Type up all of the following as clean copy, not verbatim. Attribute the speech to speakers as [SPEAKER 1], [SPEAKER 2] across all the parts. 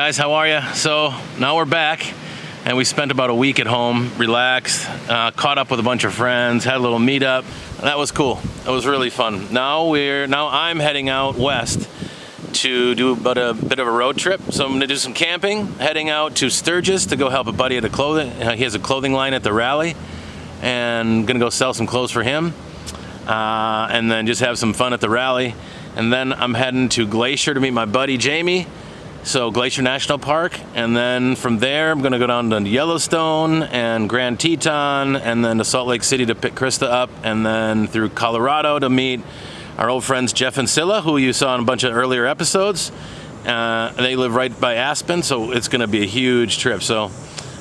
[SPEAKER 1] guys, how are you? So now we're back, and we spent about a week at home, relaxed, caught up with a bunch of friends, had a little meetup. That was cool. It was really fun. Now I'm heading out west to do about a bit of a road trip. So I'm gonna do some camping, heading out to Sturgis to go help a buddy at a clothing. He has a clothing line at the rally, and gonna go sell some clothes for him, and then just have some fun at the rally. And then I'm heading to Glacier to meet my buddy Jamie. So Glacier National Park, and then from there I'm gonna go down to Yellowstone and Grand Teton, and then to Salt Lake City to pick Krista up, and then through Colorado to meet our old friends Jeff and Scylla, who you saw in a bunch of earlier episodes. They live right by Aspen, so it's gonna be a huge trip. So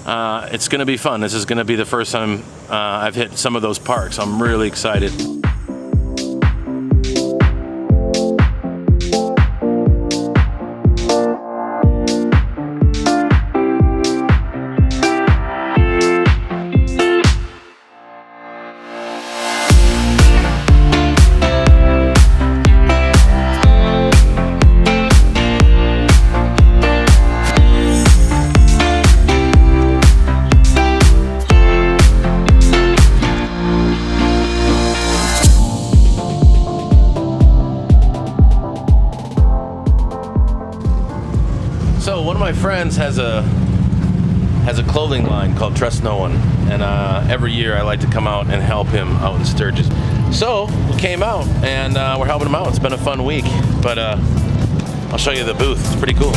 [SPEAKER 1] it's gonna be fun. This is gonna be the first time I've hit some of those parks. I'm really excited. So one of my friends has a clothing line called Trust No One, and every year I like to come out and help him out in Sturgis. So we came out and we're helping him out. It's been a fun week, but I'll show you the booth. It's pretty cool.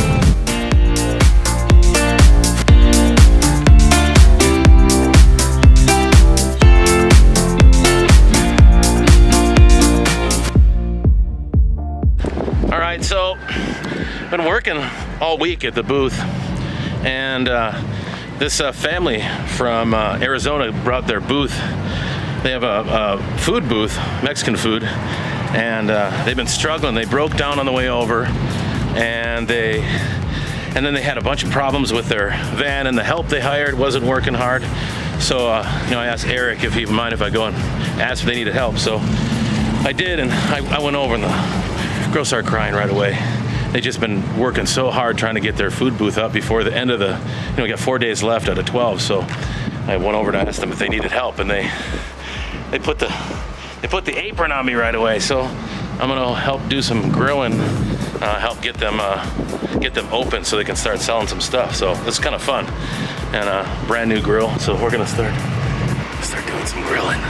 [SPEAKER 1] All right, so been working all week at the booth, and this family from Arizona brought their booth. They have a food booth, Mexican food, and they've been struggling. They broke down on the way over, and then they had a bunch of problems with their van, and the help they hired wasn't working hard. So I asked Eric if he'd mind if I go and ask if they needed help. So I did, and I went over, and the girls started crying right away. They've just been working so hard trying to get their food booth up before the end of the, we got 4 days left out of 12. So I went over to ask them if they needed help, and they put the apron on me right away. So I'm gonna help do some grilling, help get them open so they can start selling some stuff. So it's kind of fun, and a brand new grill. So we're gonna start doing some grilling.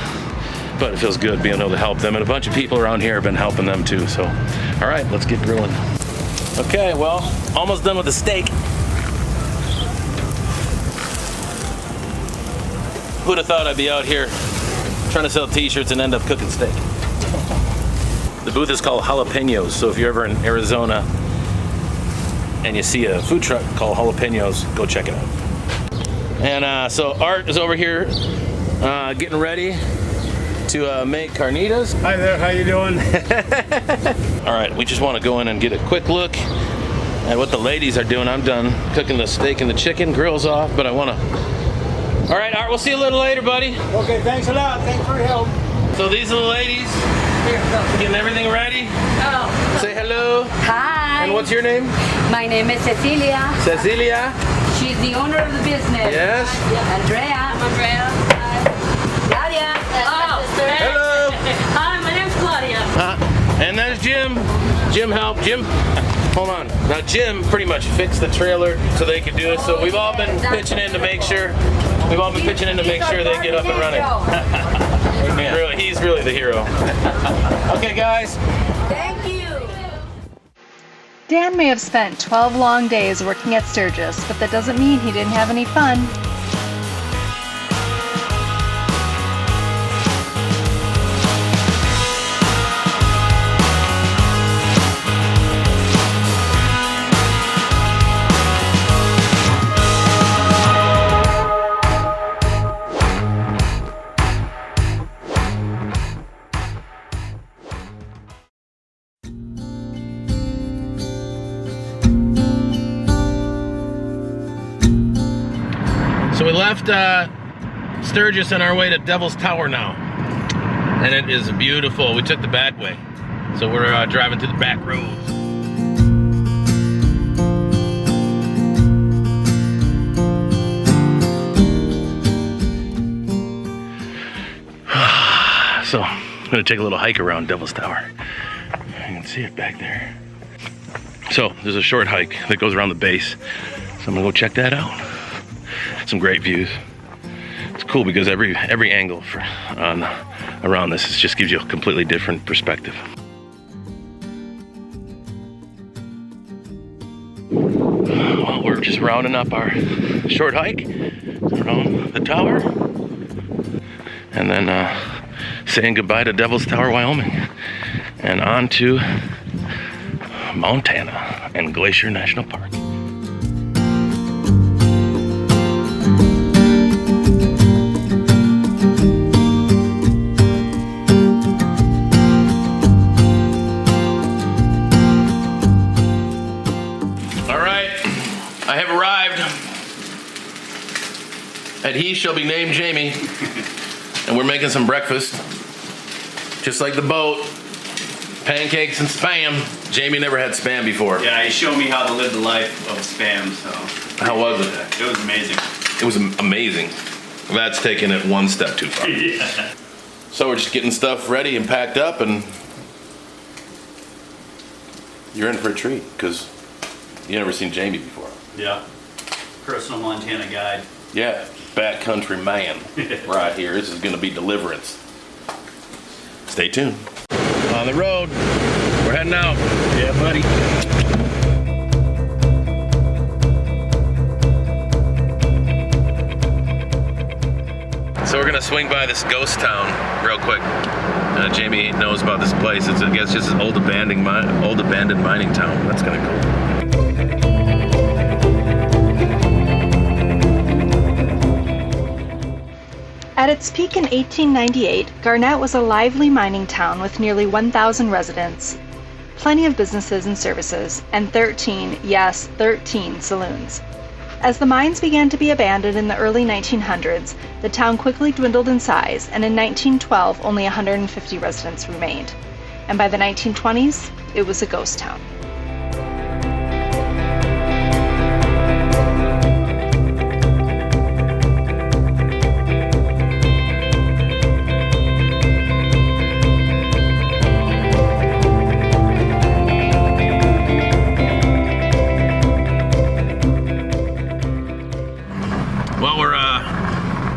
[SPEAKER 1] But it feels good being able to help them, and a bunch of people around here have been helping them too. So, all right, let's get grilling. Okay, well, almost done with the steak. Who'd have thought I'd be out here trying to sell t-shirts and end up cooking steak? The booth is called Jalapenos, so if you're ever in Arizona and you see a food truck called Jalapenos, go check it out. And so Art is over here getting ready to make carnitas.
[SPEAKER 2] Hi there, how you doing?
[SPEAKER 1] All right, we just want to go in and get a quick look at what the ladies are doing. I'm done cooking the steak and the chicken, grill's off, but I want to... All right, Art, we'll see you a little later, buddy.
[SPEAKER 2] Okay, thanks a lot. Thanks for your help.
[SPEAKER 1] So these are the ladies getting everything ready.
[SPEAKER 3] Oh.
[SPEAKER 1] Say hello.
[SPEAKER 3] Hi.
[SPEAKER 1] And what's your name?
[SPEAKER 3] My name is Cecilia.
[SPEAKER 1] Cecilia.
[SPEAKER 3] She's the owner of the business.
[SPEAKER 1] Yes.
[SPEAKER 3] Andrea. I'm Andrea. Hi. Claudia. Oh.
[SPEAKER 1] Hello.
[SPEAKER 3] Hi, my name's Claudia.
[SPEAKER 1] And there's Jim. Jim helped. Jim, hold on. Now Jim pretty much fixed the trailer so they could do it. So we've all been pitching in to make sure. They get up and running. He's really the hero. Okay, guys.
[SPEAKER 3] Thank you.
[SPEAKER 4] Dan may have spent 12 long days working at Sturgis, but that doesn't mean he didn't have any fun.
[SPEAKER 1] So we left Sturgis on our way to Devil's Tower now, and it is beautiful. We took the back way, so we're driving through the back roads. So I'm gonna take a little hike around Devil's Tower. You can see it back there. So there's a short hike that goes around the base. So I'm gonna go check that out. Some great views. It's cool because every angle around this just gives you a completely different perspective. Well, we're just rounding up our short hike around the tower, and then saying goodbye to Devil's Tower, Wyoming, and on to Montana and Glacier National Park. I have arrived at He Shall Be Named Jamie, and we're making some breakfast. Just like the boat, pancakes and Spam. Jamie never had Spam before.
[SPEAKER 5] Yeah, he showed me how to live the life of Spam, so.
[SPEAKER 1] How was it?
[SPEAKER 5] It was amazing.
[SPEAKER 1] It was amazing. That's taking it one step too far.
[SPEAKER 5] Yeah.
[SPEAKER 1] So we're just getting stuff ready and packed up, and you're in for a treat, because you've never seen Jamie before.
[SPEAKER 5] Yeah. Personal Montana guide.
[SPEAKER 1] Yeah, backcountry man right here. This is going to be deliverance. Stay tuned. On the road. We're heading out.
[SPEAKER 5] Yeah, buddy.
[SPEAKER 1] So we're going to swing by this ghost town real quick. Jamie knows about this place. It's, I guess, just an old abandoned mining town. That's kind of cool.
[SPEAKER 4] At its peak in 1898, Garnett was a lively mining town with nearly 1,000 residents, plenty of businesses and services, and 13 saloons. As the mines began to be abandoned in the early 1900s, the town quickly dwindled in size, and in 1912 only 150 residents remained. And by the 1920s, it was a ghost town.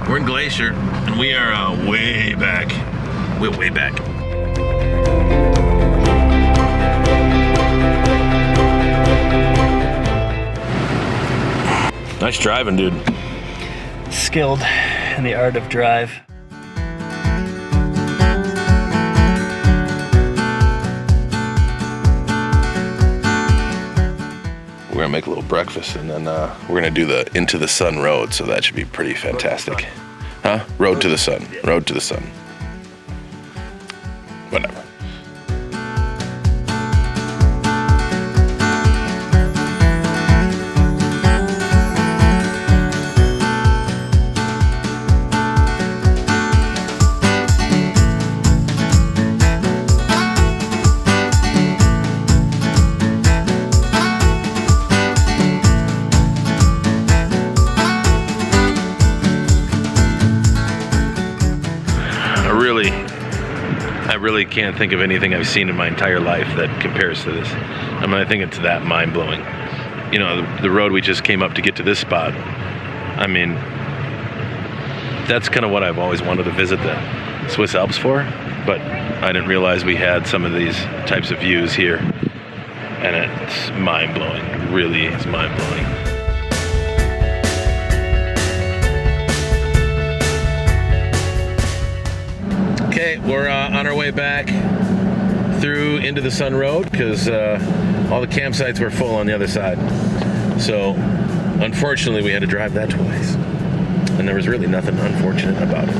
[SPEAKER 1] We're in Glacier, and we are way back. We're way back. Nice driving, dude.
[SPEAKER 6] Skilled in the art of drive.
[SPEAKER 1] We're gonna make a little breakfast, and then we're gonna do the Into the Sun Road, so that should be pretty fantastic. Huh? Road to the Sun. Road to the Sun. Whatever. I really can't think of anything I've seen in my entire life that compares to this. I mean, I think it's that mind-blowing. You know, the road we just came up to get to this spot, I mean, that's kind of what I've always wanted to visit the Swiss Alps for, but I didn't realize we had some of these types of views here, and it's mind-blowing. It really is mind-blowing. Okay, we're on our way back through Into the Sun Road because all the campsites were full on the other side. So, unfortunately, we had to drive that twice. And there was really nothing unfortunate about it.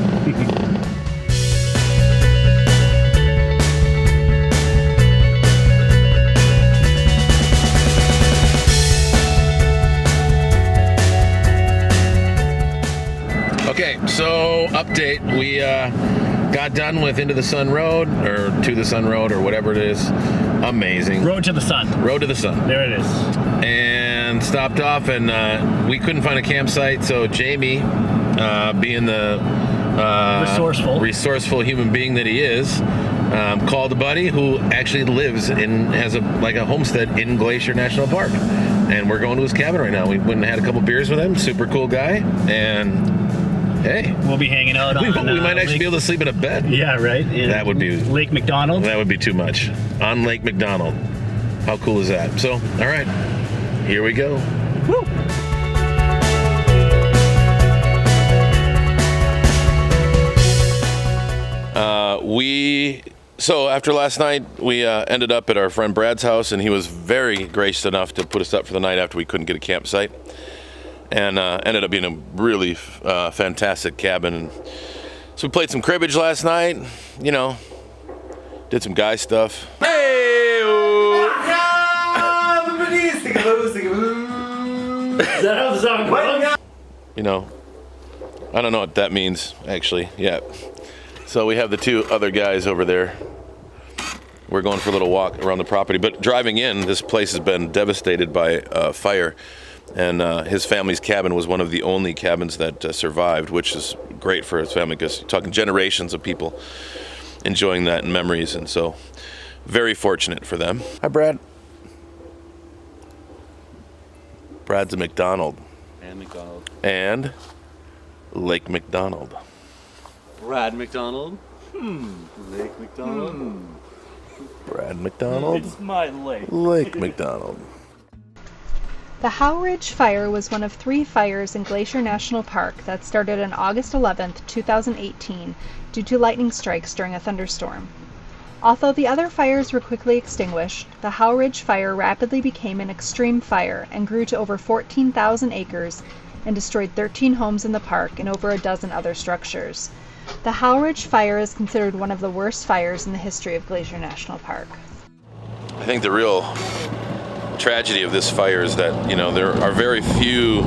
[SPEAKER 1] Okay, so update. We got done with Into the Sun Road, or To the Sun Road, or whatever it is. Amazing.
[SPEAKER 6] Road to the Sun.
[SPEAKER 1] Road to the Sun.
[SPEAKER 6] There it is.
[SPEAKER 1] And stopped off, and we couldn't find a campsite, so Jamie, being the resourceful human being that he is, called a buddy who actually lives has a homestead in Glacier National Park, and we're going to his cabin right now. We went and had a couple beers with him. Super cool guy, and hey,
[SPEAKER 6] we'll be hanging out
[SPEAKER 1] we might actually be able to sleep in a bed.
[SPEAKER 6] Yeah, right.
[SPEAKER 1] That would be
[SPEAKER 6] Lake McDonald.
[SPEAKER 1] That would be too much. On Lake McDonald. How cool is that? So, all right, here we go.
[SPEAKER 6] Woo!
[SPEAKER 1] So after last night, we ended up at our friend Brad's house, and he was very gracious enough to put us up for the night after we couldn't get a campsite, and ended up being a really fantastic cabin. So we played some cribbage last night, did some guy stuff. Hey! I don't know what that means, actually, yet. So we have the two other guys over there. We're going for a little walk around the property. But driving in, this place has been devastated by fire. And his family's cabin was one of the only cabins that survived, which is great for his family because you're talking generations of people enjoying that and memories. And so very fortunate for them. Hi, Brad. Brad's a McDonald.
[SPEAKER 5] And McDonald.
[SPEAKER 1] And Lake McDonald.
[SPEAKER 5] Brad McDonald. Lake McDonald.
[SPEAKER 1] Brad McDonald.
[SPEAKER 6] It's my lake.
[SPEAKER 1] Lake McDonald.
[SPEAKER 4] The Howe Ridge Fire was one of 3 fires in Glacier National Park that started on August 11, 2018, due to lightning strikes during a thunderstorm. Although the other fires were quickly extinguished, the Howe Ridge Fire rapidly became an extreme fire and grew to over 14,000 acres and destroyed 13 homes in the park and over a dozen other structures. The Howe Ridge Fire is considered one of the worst fires in the history of Glacier National Park.
[SPEAKER 1] I think the real tragedy of this fire is that, there are very few,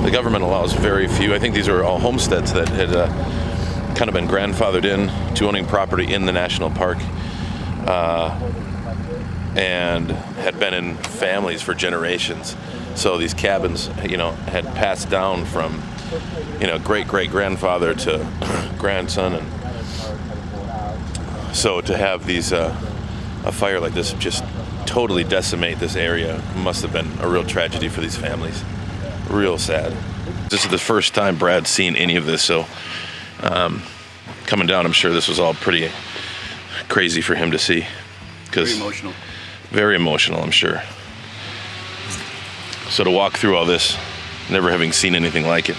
[SPEAKER 1] the government allows very few, I think these are all homesteads that had kind of been grandfathered in to owning property in the national park and had been in families for generations. So these cabins, had passed down from, great-great-grandfather to grandson, and so to have these a fire like this just totally decimate this area must have been a real tragedy for these families. Real sad. This is the first time Brad's seen any of this, so coming down, I'm sure this was all pretty crazy for him to see.
[SPEAKER 5] Very emotional.
[SPEAKER 1] Very emotional, I'm sure. So to walk through all this, never having seen anything like it,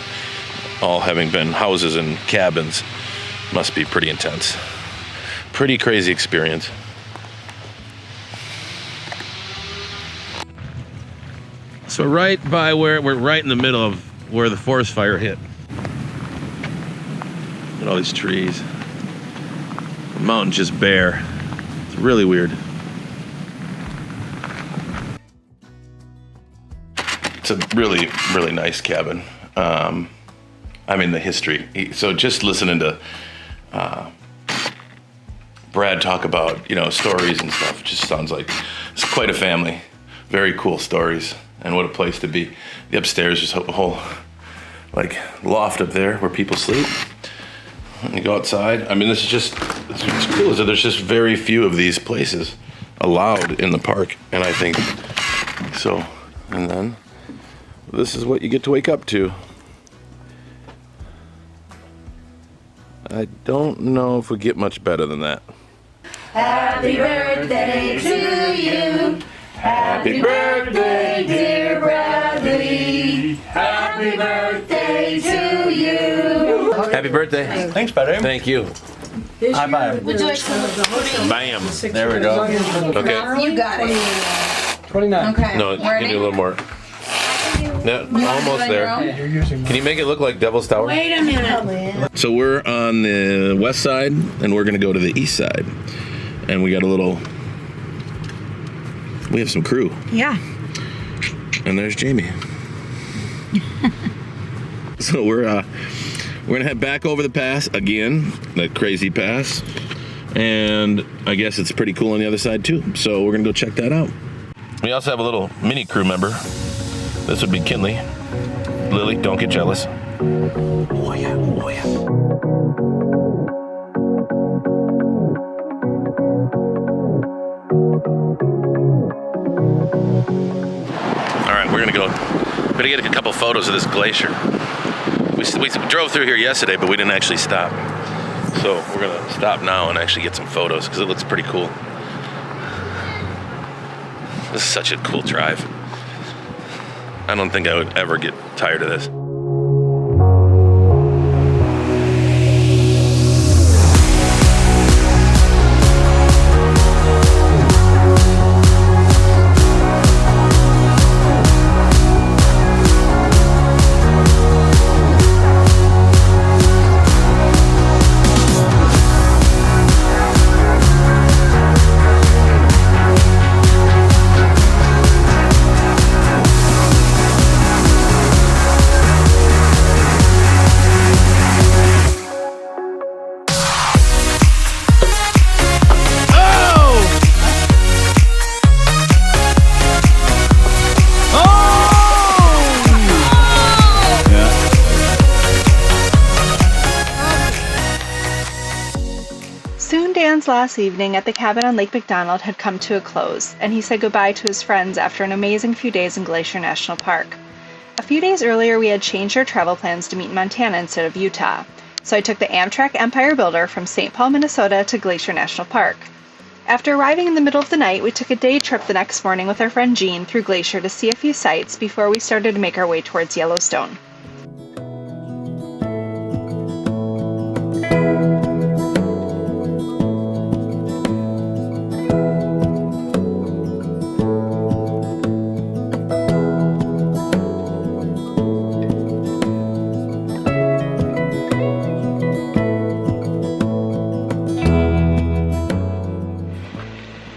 [SPEAKER 1] all having been houses and cabins, must be pretty intense. Pretty crazy experience. So right by we're right in the middle of where the forest fire hit. Look at all these trees. The mountain's just bare. It's really weird. It's a really, really nice cabin. The history. So just listening to Brad talk about, stories and stuff, just sounds like it's quite a family. Very cool stories, and what a place to be. The upstairs is a whole, loft up there where people sleep. And you go outside. This is just, it's cool. So there's just very few of these places allowed in the park, and I think so. And then this is what you get to wake up to. I don't know if we get much better than that.
[SPEAKER 3] Happy birthday to you. Happy birthday, dear Bradley. Happy birthday to you.
[SPEAKER 1] Happy birthday.
[SPEAKER 2] Thanks, buddy.
[SPEAKER 1] Thank you.
[SPEAKER 2] High five.
[SPEAKER 3] Would you like some of the hoodie?
[SPEAKER 1] Bam.
[SPEAKER 2] There we go.
[SPEAKER 1] Okay.
[SPEAKER 3] You got it.
[SPEAKER 2] 29.
[SPEAKER 3] Okay.
[SPEAKER 1] No, you can do a little more. Yeah, almost there. Can you make it look like Devil's Tower?
[SPEAKER 3] Wait a minute.
[SPEAKER 1] So we're on the west side, and we're gonna go to the east side. And we got we have some crew.
[SPEAKER 3] Yeah.
[SPEAKER 1] And there's Jamie. So we're gonna head back over the pass again, that crazy pass. And I guess it's pretty cool on the other side too. So we're gonna go check that out. We also have a little mini crew member. This would be Kinley. Lily, don't get jealous. Oh yeah, oh yeah. All right, we're gonna get a couple photos of this glacier. We drove through here yesterday, but we didn't actually stop. So we're gonna stop now and actually get some photos because it looks pretty cool. This is such a cool drive. I don't think I would ever get tired of this.
[SPEAKER 4] Dan's last evening at the cabin on Lake McDonald had come to a close, and he said goodbye to his friends after an amazing few days in Glacier National Park. A few days earlier, we had changed our travel plans to meet in Montana instead of Utah, so I took the Amtrak Empire Builder from St. Paul, Minnesota to Glacier National Park. After arriving in the middle of the night, we took a day trip the next morning with our friend Jean through Glacier to see a few sights before we started to make our way towards Yellowstone.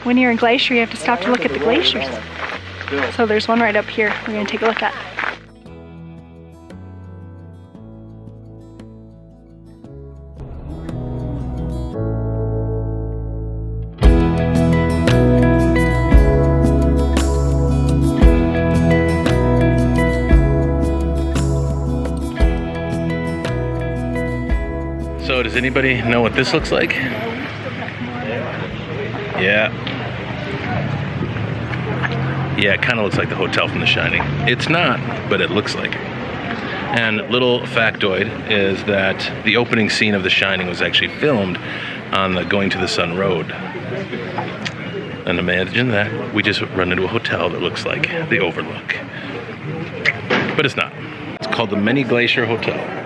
[SPEAKER 4] When you're in Glacier, you have to stop to look at the glaciers. So there's one right up here we're going to take a look at.
[SPEAKER 1] So does anybody know what this looks like? Yeah, it kind of looks like the hotel from The Shining. It's not, but it looks like it. And little factoid is that the opening scene of The Shining was actually filmed on the Going to the Sun Road. And imagine that we just run into a hotel that looks like the Overlook. But it's not. It's called the Many Glacier Hotel.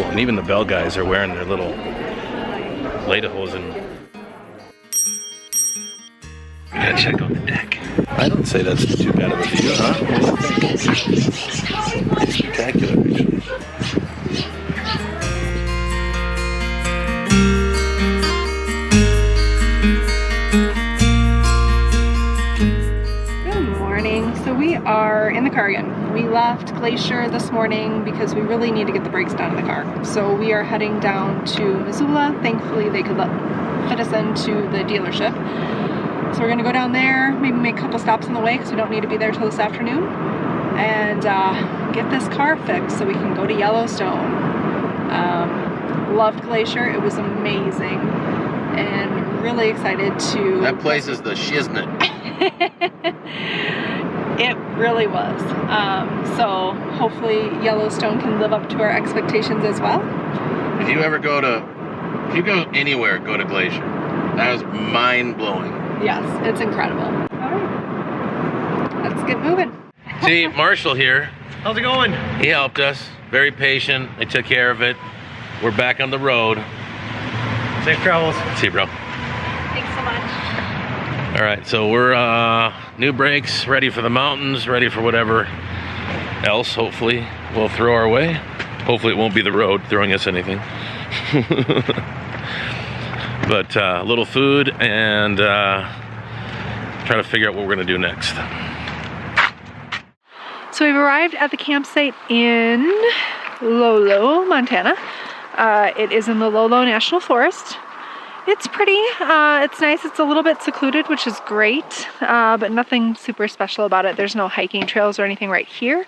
[SPEAKER 1] And even the bell guys are wearing their little lederhosen. We gotta check out the deck. I don't say that's too bad of a view, huh? It's spectacular, actually.
[SPEAKER 4] Good morning. So we are in the car again. We left Glacier this morning because we really need to get the brakes done in the car. So we are heading down to Missoula. Thankfully, they could fit us into the dealership. So we're gonna go down there, maybe make a couple stops on the way because we don't need to be there till this afternoon, and get this car fixed so we can go to Yellowstone. Loved Glacier. It was amazing, and really excited to...
[SPEAKER 1] That place is the shiznit.
[SPEAKER 4] It really was. So hopefully Yellowstone can live up to our expectations as well.
[SPEAKER 1] If you go anywhere, go to Glacier. That was mind-blowing.
[SPEAKER 4] Yes, it's incredible. All right, let's get moving.
[SPEAKER 1] See, Marshall here.
[SPEAKER 2] How's it going?
[SPEAKER 1] He helped us. Very patient. They took care of it. We're back on the road.
[SPEAKER 2] Safe travels.
[SPEAKER 1] See you, bro.
[SPEAKER 3] Thanks so much.
[SPEAKER 1] All right, so we're new brakes, ready for the mountains, ready for whatever else, hopefully, will throw our way. Hopefully it won't be the road throwing us anything. But a little food and try to figure out what we're gonna do next.
[SPEAKER 4] So we've arrived at the campsite in Lolo, Montana. It is in the Lolo National Forest. It's pretty. It's nice. It's a little bit secluded, which is great, but nothing super special about it. There's no hiking trails or anything right here.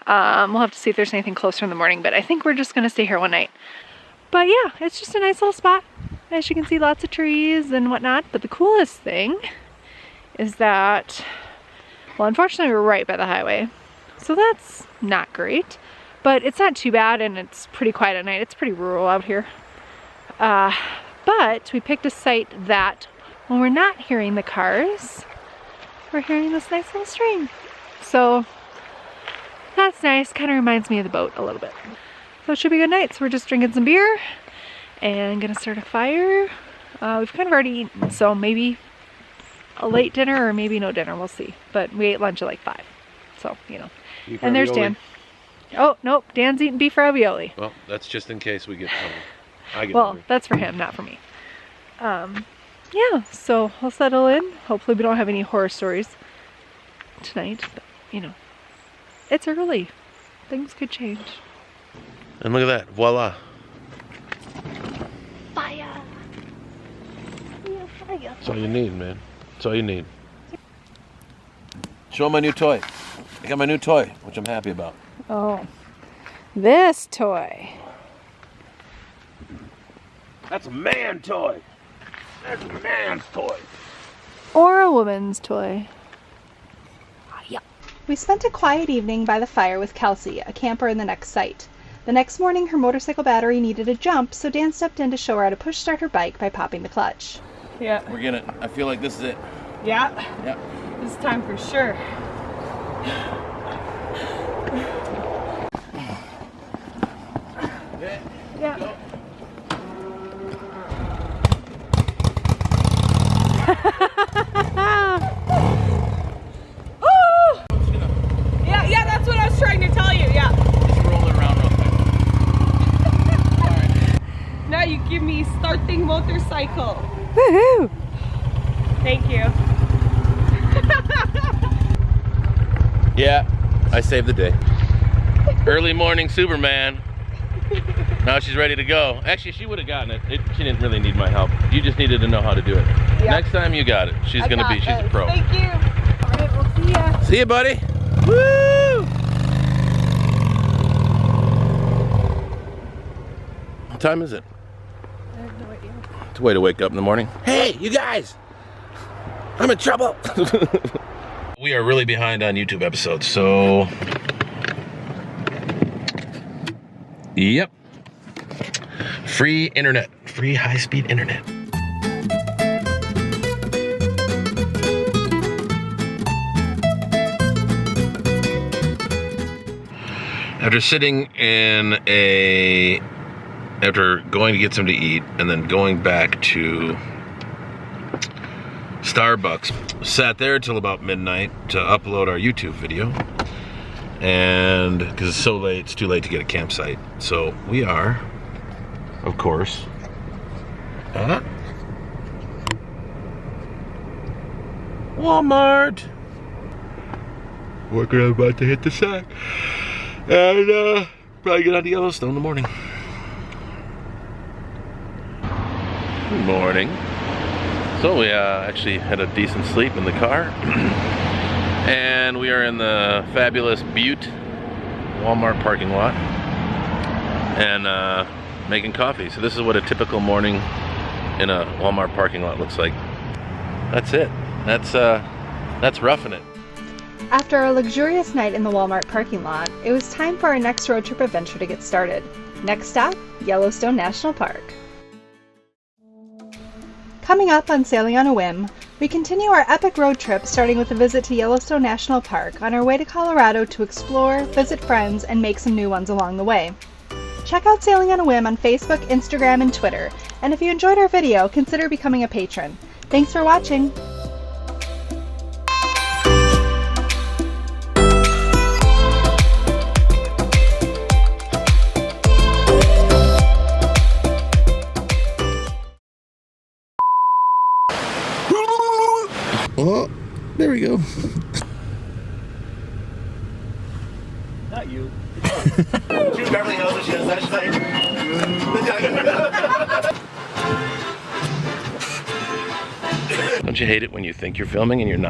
[SPEAKER 4] We'll have to see if there's anything closer in the morning, but I think we're just going to stay here one night. But yeah, it's just a nice little spot. As you can see, lots of trees and whatnot. But the coolest thing is that, well, unfortunately we're right by the highway, so that's not great. But it's not too bad, and it's pretty quiet at night. It's pretty rural out here. But we picked a site that, when we're not hearing the cars, we're hearing this nice little stream. So that's nice. Kind of reminds me of the boat a little bit. So it should be a good night. So we're just drinking some beer and gonna start a fire. We've kind of already eaten, so maybe a late dinner or maybe no dinner. We'll see. But we ate lunch at like 5. So, you know.
[SPEAKER 1] Beef
[SPEAKER 4] and there's
[SPEAKER 1] ravioli.
[SPEAKER 4] Dan. Oh, nope. Dan's eating beef ravioli.
[SPEAKER 1] Well, that's just in case we get hungry. I get
[SPEAKER 4] Well,
[SPEAKER 1] hungry.
[SPEAKER 4] that's for him, not for me. Yeah, so we'll settle in. Hopefully we don't have any horror stories tonight, but you know, it's early. Things could change.
[SPEAKER 1] And look at that. Voila.
[SPEAKER 4] Fire! Yeah, fire.
[SPEAKER 1] That's all you need, man. That's all you need. Show 'em my new toy. I got my new toy, which I'm happy about.
[SPEAKER 4] Oh, this toy.
[SPEAKER 1] That's a man toy. That's a man's toy.
[SPEAKER 4] Or a woman's toy.
[SPEAKER 7] We spent a quiet evening by the fire with Kelsey, a camper in the next site. The next morning, her motorcycle battery needed a jump, so Dan stepped in to show her how to push start her bike by popping the clutch.
[SPEAKER 2] Yeah.
[SPEAKER 1] We're gonna, I feel like this is it.
[SPEAKER 2] Yeah.
[SPEAKER 1] Yeah.
[SPEAKER 2] This time for sure.
[SPEAKER 1] Yeah.
[SPEAKER 2] Yeah. Oh! Yeah, that's what I was trying to tell you, yeah.
[SPEAKER 1] Just roll it around real quick.
[SPEAKER 2] Now you give me starting motorcycle.
[SPEAKER 4] Woohoo!
[SPEAKER 2] Thank you.
[SPEAKER 1] Yeah, I saved the day. Early morning Superman. Now she's ready to go. Actually, she would have gotten it. She didn't really need my help. You just needed to know how to do it.
[SPEAKER 2] Yeah.
[SPEAKER 1] Next time you got it. She's
[SPEAKER 2] She's
[SPEAKER 1] a pro.
[SPEAKER 2] Thank you. All right, we'll see ya.
[SPEAKER 1] See you, buddy. Woo! What time is it?
[SPEAKER 2] I have no idea.
[SPEAKER 1] It's a way to wake up in the morning. Hey, you guys! I'm in trouble! We are really behind on YouTube episodes, so... Yep. Free internet. Free high-speed internet. After sitting in after going to get something to eat and then going back to Starbucks, sat there till about midnight to upload our YouTube video. And because it's so late, it's too late to get a campsite. So we are, of course, at Walmart. We're about to hit the sack. And probably get out to Yellowstone in the morning. Good morning. So we actually had a decent sleep in the car. And we are in the fabulous Butte Walmart parking lot. And making coffee. So this is what a typical morning in a Walmart parking lot looks like. That's it. That's roughing it.
[SPEAKER 7] After our luxurious night in the Walmart parking lot, it was time for our next road trip adventure to get started. Next stop, Yellowstone National Park. Coming up on Sailing on a Whim, we continue our epic road trip starting with a visit to Yellowstone National Park on our way to Colorado to explore, visit friends, and make some new ones along the way. Check out Sailing on a Whim on Facebook, Instagram, and Twitter, and if you enjoyed our video, consider becoming a patron. Thanks for watching!
[SPEAKER 1] Oh, there we go.
[SPEAKER 2] Not you.
[SPEAKER 8] Beverly knows what she does. She's like,
[SPEAKER 1] Don't you hate it when you think you're filming and you're not?